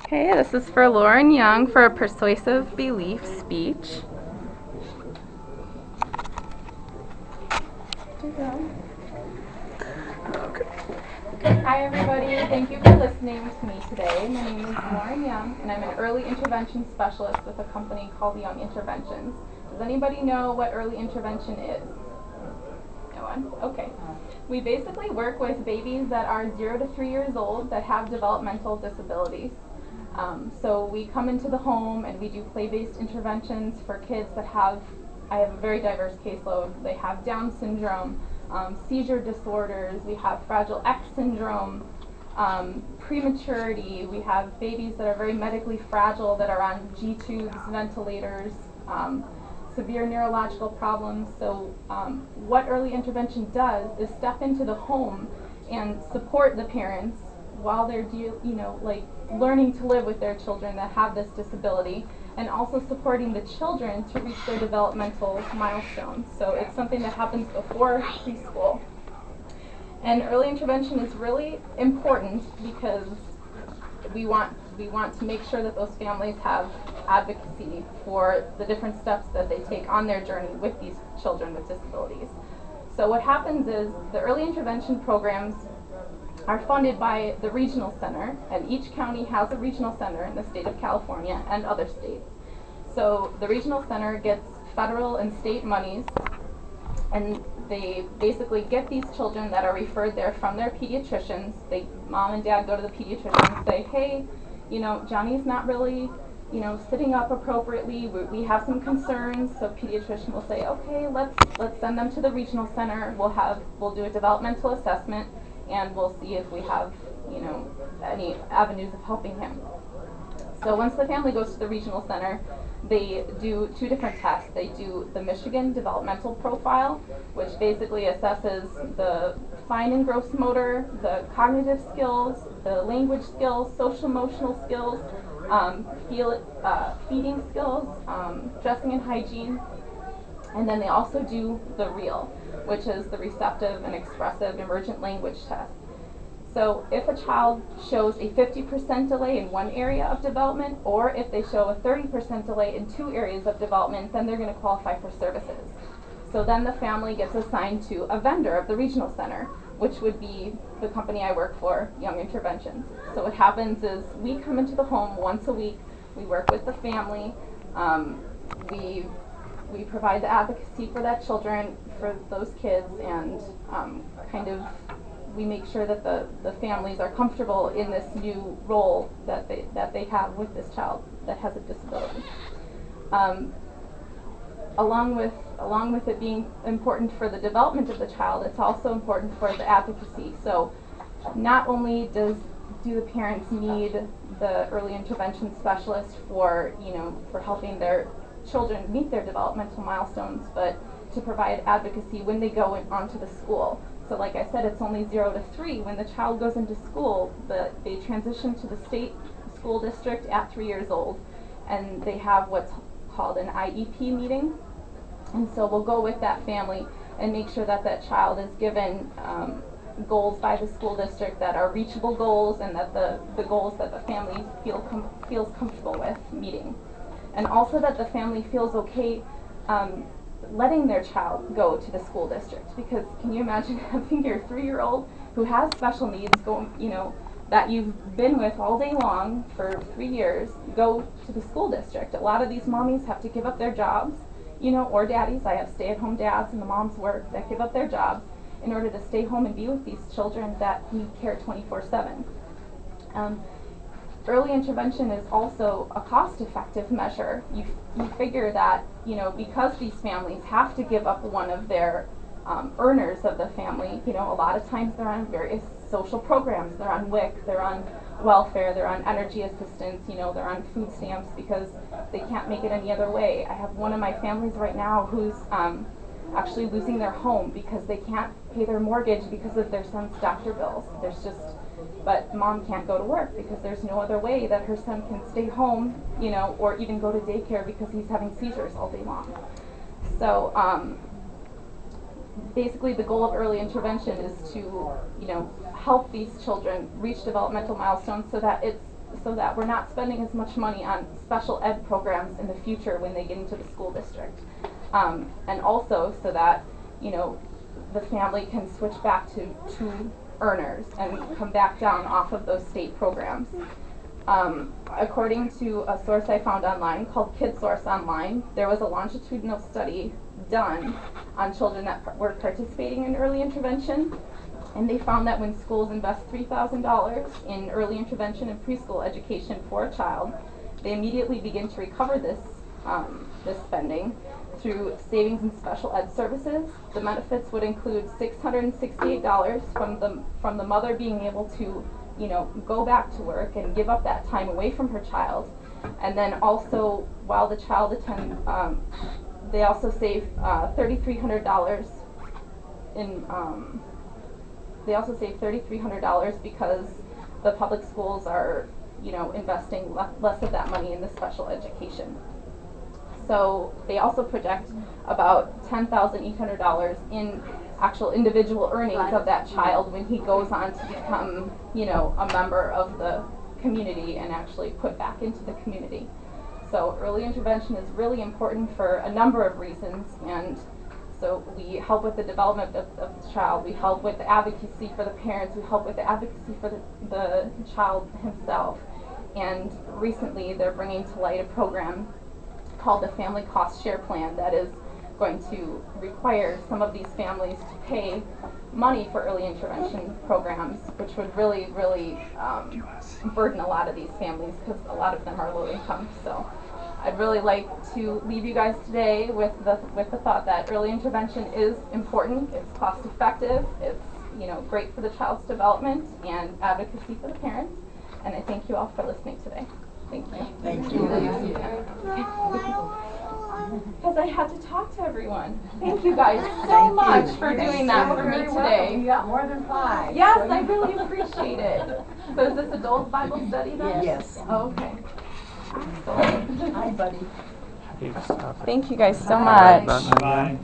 Okay, this is for Lauren Young for a persuasive belief speech. Hi everybody, thank you for listening to me today. My name is Lauren Young and I'm an early intervention specialist with a company called Young Interventions. Does anybody know what early intervention is? No one? Okay. We basically work with babies that are 0 to 3 years old that have developmental disabilities. So we come into the home and we do play-based interventions for kids that I have a very diverse caseload. They have Down syndrome, seizure disorders, we have Fragile X syndrome, prematurity, we have babies that are very medically fragile that are on G-tubes, ventilators, severe neurological problems. So what early intervention does is step into the home and support the parents while they're learning to live with their children that have this disability, and also supporting the children to reach their developmental milestones. So it's something that happens before preschool. And early intervention is really important because we want to make sure that those families have advocacy for the different steps that they take on their journey with these children with disabilities. So what happens is the early intervention programs are funded by the regional center, and each county has a regional center in the state of California and other states. So the regional center gets federal and state monies, and they basically get these children that are referred there from their pediatricians. Mom and dad go to the pediatrician and say, hey, Johnny's not really, sitting up appropriately. We have some concerns. So pediatrician will say, okay, let's send them to the regional center. We'll do a developmental assessment, and we'll see if we have, any avenues of helping him. So once the family goes to the regional center, they do 2 different tests. They do the Michigan Developmental Profile, which basically assesses the fine and gross motor, the cognitive skills, the language skills, social emotional skills, feeding skills, dressing and hygiene. And then they also do the REAL, which is the Receptive and Expressive Emergent Language Test. So if a child shows a 50% delay in one area of development, or if they show a 30% delay in 2 areas of development, then they're going to qualify for services. So then the family gets assigned to a vendor of the regional center, which would be the company I work for, Young Interventions. So what happens is we come into the home once a week, we work with the family, we provide the advocacy for those kids, and we make sure that the families are comfortable in this new role that they have with this child that has a disability. Along with it being important for the development of the child, it's also important for the advocacy. So not only do the parents need the early intervention specialist for helping their children meet their developmental milestones, but to provide advocacy when they go onto the school. So like I said, it's only 0 to 3. When the child goes into school, they transition to the state school district at 3 years old, and they have what's called an IEP meeting. And so we'll go with that family and make sure that child is given goals by the school district that are reachable goals, and that the goals that the family feels comfortable with meeting. And also that the family feels okay letting their child go to the school district, because can you imagine having your 3-year-old who has special needs that you've been with all day long for 3 years go to the school district? A lot of these mommies have to give up their jobs, or daddies. I have stay-at-home dads and the moms work that give up their jobs in order to stay home and be with these children that need care 24/7. Early intervention is also a cost-effective measure. You figure that, because these families have to give up one of their earners of the family, a lot of times they're on various social programs. They're on WIC, they're on welfare, they're on energy assistance, they're on food stamps because they can't make it any other way. I have one of my families right now who's actually losing their home because they can't pay their mortgage because of their son's doctor bills. But mom can't go to work because there's no other way that her son can stay home, or even go to daycare because he's having seizures all day long. So basically the goal of early intervention is to, help these children reach developmental milestones so that so that we're not spending as much money on special ed programs in the future when they get into the school district. And also so that, you know, the family can switch back to earners and come back down off of those state programs. According to a source I found online called KidSource Online, there was a longitudinal study done on children that were participating in early intervention, and they found that when schools invest $3,000 in early intervention and preschool education for a child, they immediately begin to recover this spending through savings in special ed services. The benefits would include $668 from the mother being able to, you know, go back to work and give up that time away from her child, and then also while the child attends, they also save $3,300 in. They also save $3,300 because the public schools are, you know, investing less of that money in the special education. So they also project about $10,800 in actual individual earnings of that child when he goes on to become, you know, a member of the community and actually put back into the community. So early intervention is really important for a number of reasons, and so we help with the development of the child, we help with the advocacy for the parents, we help with the advocacy for the child himself. And recently they're bringing to light a program called the Family Cost Share Plan that is going to require some of these families to pay money for early intervention programs, which would really, really burden a lot of these families because a lot of them are low income. So I'd really like to leave you guys today with the thought that early intervention is important, it's cost effective, it's, you know, great for the child's development and advocacy for the parents. And I thank you all for listening today. Thank you. Thank you. Because I had to talk to everyone. Thank you guys so much for doing that for me today. You got more than 5. Yes, I really appreciate it. So is this adult Bible study then? Yes. Oh, okay. Hi, buddy. Thank you guys so much. Bye.